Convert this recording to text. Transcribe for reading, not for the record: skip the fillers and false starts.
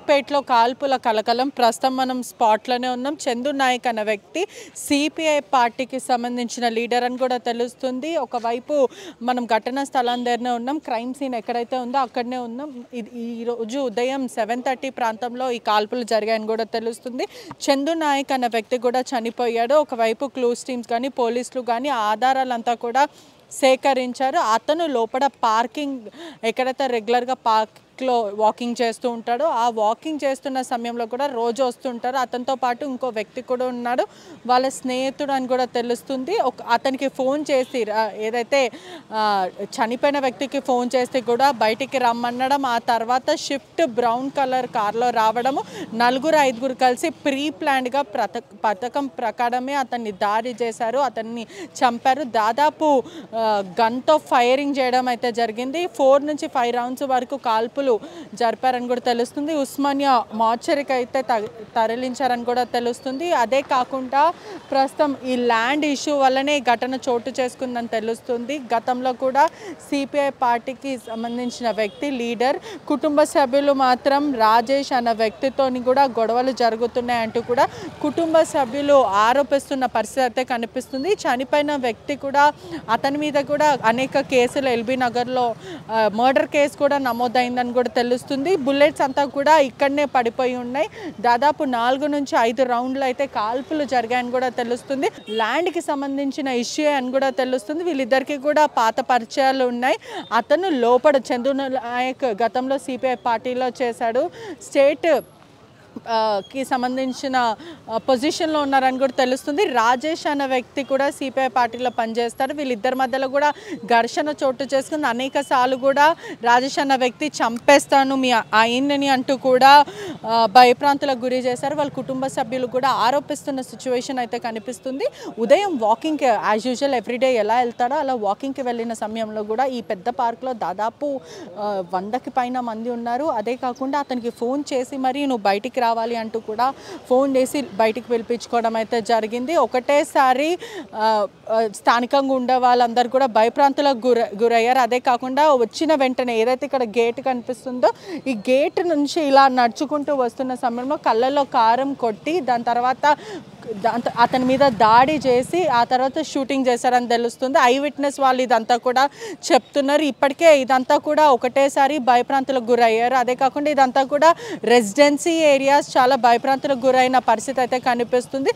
నాయుడుపేటలో కాల్పుల కలకలం. ప్రస్తుతం మనం స్పాట్లోనే ఉన్నాం. చందు నాయక్ అనే వ్యక్తి సిపిఐ పార్టీకి సంబంధించిన లీడర్ అని కూడా తెలుస్తుంది. ఒకవైపు మనం ఘటనా స్థలం దగ్గరనే ఉన్నాం. క్రైమ్ సీన్ ఎక్కడైతే ఉందో అక్కడనే ఉన్నాం. ఈరోజు ఉదయం 7:30 ప్రాంతంలో ఈ కాల్పులు జరిగాయని కూడా తెలుస్తుంది. చందు నాయక్ అనే వ్యక్తి కూడా చనిపోయాడు. ఒకవైపు క్లూస్ టీమ్స్ కానీ పోలీసులు కానీ ఆధారాలంతా కూడా సేకరించారు. అతను లోపల పార్కింగ్ ఎక్కడైతే రెగ్యులర్గా పార్క్లో వాకింగ్ చేస్తూ ఉంటాడో ఆ వాకింగ్ చేస్తున్న సమయంలో కూడా రోజు వస్తుంటారు. అతనితో పాటు ఇంకో వ్యక్తి కూడా ఉన్నాడు, వాళ్ళ స్నేహితుడు అని కూడా తెలుస్తుంది. అతనికి ఫోన్ చేసి ఏదైతే చనిపోయిన వ్యక్తికి ఫోన్ చేస్తే కూడా బయటికి రమ్మనడం, ఆ తర్వాత షిఫ్ట్ బ్రౌన్ కలర్ కార్లో రావడము, 4-5 కలిసి ప్రీ ప్లాన్డ్గా పథకం ప్రకారమే అతన్ని దాడి చేశారు, అతన్ని చంపారు. దాదాపు గన్తో ఫైరింగ్ చేయడం అయితే జరిగింది. 4 నుంచి 5 రౌండ్స్ వరకు కాల్పులు జరిపారని కూడా తెలుస్తుంది. ఉస్మానియా మార్చరీకి అయితే తరలించారని కూడా తెలుస్తుంది. అదే కాకుండా ప్రస్తుతం ఈ ల్యాండ్ ఇష్యూ వల్లనే ఈ ఘటన చోటు చేసుకుందని తెలుస్తుంది. గతంలో కూడా సిపిఐ పార్టీకి సంబంధించిన వ్యక్తి లీడర్ కుటుంబ సభ్యులు మాత్రం రాజేష్ అన్న వ్యక్తితోని కూడా గొడవలు జరుగుతున్నాయంటూ కూడా కుటుంబ సభ్యులు ఆరోపిస్తున్న పరిస్థితి అయితే కనిపిస్తుంది. చనిపోయిన వ్యక్తి కూడా అతని మీద కూడా అనేక కేసులు ఎల్బీ నగర్లో మర్డర్ కేసు కూడా నమోదైందని కూడా తెలుస్తుంది. బుల్లెట్స్ అంతా కూడా ఇక్కడనే పడిపోయి ఉన్నాయి. దాదాపు 4 నుంచి 5 రౌండ్లు అయితే కాల్పులు జరిగాయని కూడా తెలుస్తుంది. ల్యాండ్కి సంబంధించిన ఇష్యూ అని కూడా తెలుస్తుంది. వీళ్ళిద్దరికీ కూడా పాత పరిచయాలు ఉన్నాయి. అతను లోపల చందు నాయక్ గతంలో సిపిఐ పార్టీలో చేశాడు. స్టేట్ కి సంబంధించిన పొజిషన్లో ఉన్నారని కూడా తెలుస్తుంది. రాజేష్ అనే వ్యక్తి కూడా సిపిఐ పార్టీలో పనిచేస్తారు. వీళ్ళిద్దరి మధ్యలో కూడా ఘర్షణ చోటు చేసుకుంది. అనేక సార్లు కూడా రాజేష్ అన్న వ్యక్తి చంపేస్తాను మీ ఆయన్ని అంటూ కూడా భయప్రాంతులకు గురి చేశారు. వాళ్ళ కుటుంబ సభ్యులు కూడా ఆరోపిస్తున్న సిచ్యువేషన్ అయితే కనిపిస్తుంది. ఉదయం వాకింగ్కి యాజ్ యూజువల్ ఎవ్రీడే ఎలా వెళ్తాడో అలా వాకింగ్కి వెళ్ళిన సమయంలో కూడా ఈ పెద్ద పార్క్లో దాదాపు 100కి పైన మంది ఉన్నారు. అదే కాకుండా అతనికి ఫోన్ చేసి మరి నువ్వు బయటికి రావాలి అంటూ కూడా ఫోన్ చేసి బయటికి పిలిపించుకోవడం అయితే జరిగింది. ఒకటేసారి స్థానికంగా ఉండే వాళ్ళందరూ కూడా భయప్రాంతులకు గురయ్యారు. అదే కాకుండా వచ్చిన వెంటనే ఏదైతే ఇక్కడ గేట్ కనిపిస్తుందో ఈ గేట్ నుంచి ఇలా నడుచుకుంటూ వస్తున్న సమయంలో కళ్ళల్లో కారం కొట్టి దాని తర్వాత అతని మీద దాడి చేసి ఆ తర్వాత షూటింగ్ చేశారని తెలుస్తుంది. ఐ విట్నెస్ వాళ్ళు ఇదంతా కూడా చెప్తున్నారు. ఇప్పటికే ఇదంతా కూడా ఒకటేసారి భయప్రాంతులకు గురయ్యారు. అదే కాకుండా ఇదంతా కూడా రెసిడెన్సీ ఏరియాస్ చాలా భయప్రాంతులకు గురైన పరిస్థితి అయితే కనిపిస్తుంది.